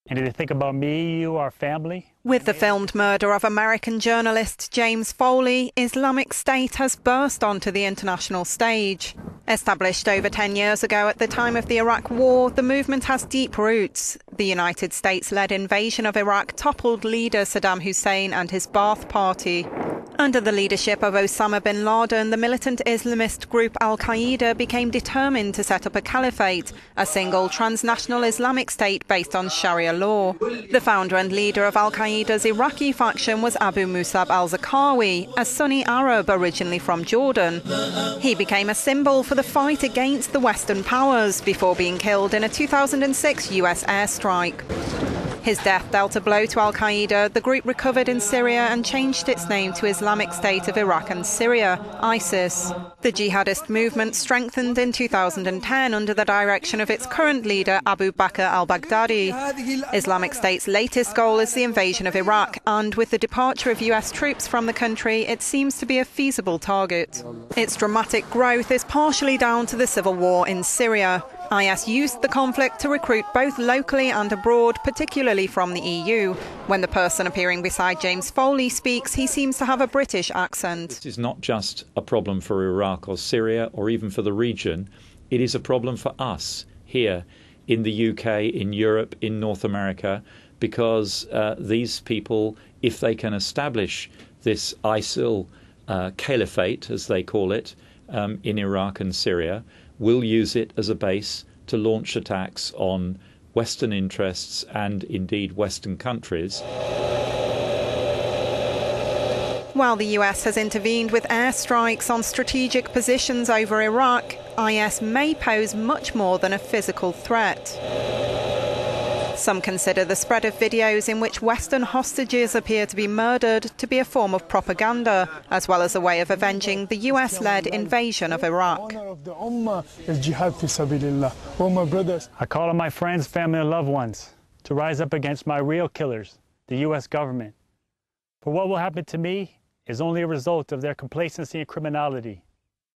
And did they think about me, you, our family? With the filmed murder of American journalist James Foley, Islamic State has burst onto the international stage. Established over 10 years ago at the time of the Iraq War, the movement has deep roots. The United States-led invasion of Iraq toppled leader Saddam Hussein and his Ba'ath Party. Under the leadership of Osama Bin Laden, the militant Islamist group Al-Qaeda became determined to set up a Caliphate, a single transnational Islamic State based on sharia law. The founder and leader of Al-Qaeda's Iraqi faction was Abu Musab al-Zarqawi, a Sunni Arab originally from Jordan. He became a symbol for the fight against the Western powers before being killed in a 2006 US airstrike. His death dealt a blow to Al-Qaeda. The group recovered in Syria and changed its name to Islamic State of Iraq and Syria, ISIS. The jihadist movement strengthened in 2010 under the direction of its current leader, Abu Bakr al-Baghdadi. Islamic State's latest goal is the invasion of Iraq, and with the departure of US troops from the country, it seems to be a feasible target. Its dramatic growth is partially down to the civil war in Syria. IS used the conflict to recruit both locally and abroad, particularly from the EU. When the person appearing beside James Foley speaks, he seems to have a British accent. This is not just a problem for Iraq or Syria or even for the region. It is a problem for us here in the UK, in Europe, in North America, because these people, if they can establish this ISIL Caliphate, as they call it, in Iraq and Syria, will use it as a base to launch attacks on Western interests and indeed Western countries. While the US has intervened with airstrikes on strategic positions over Iraq, IS may pose much more than a physical threat. Some consider the spread of videos in which Western hostages appear to be murdered to be a form of propaganda, as well as a way of avenging the US-led invasion of Iraq. I call on my friends, family, and loved ones to rise up against my real killers, the US government. For what will happen to me is only a result of their complacency and criminality.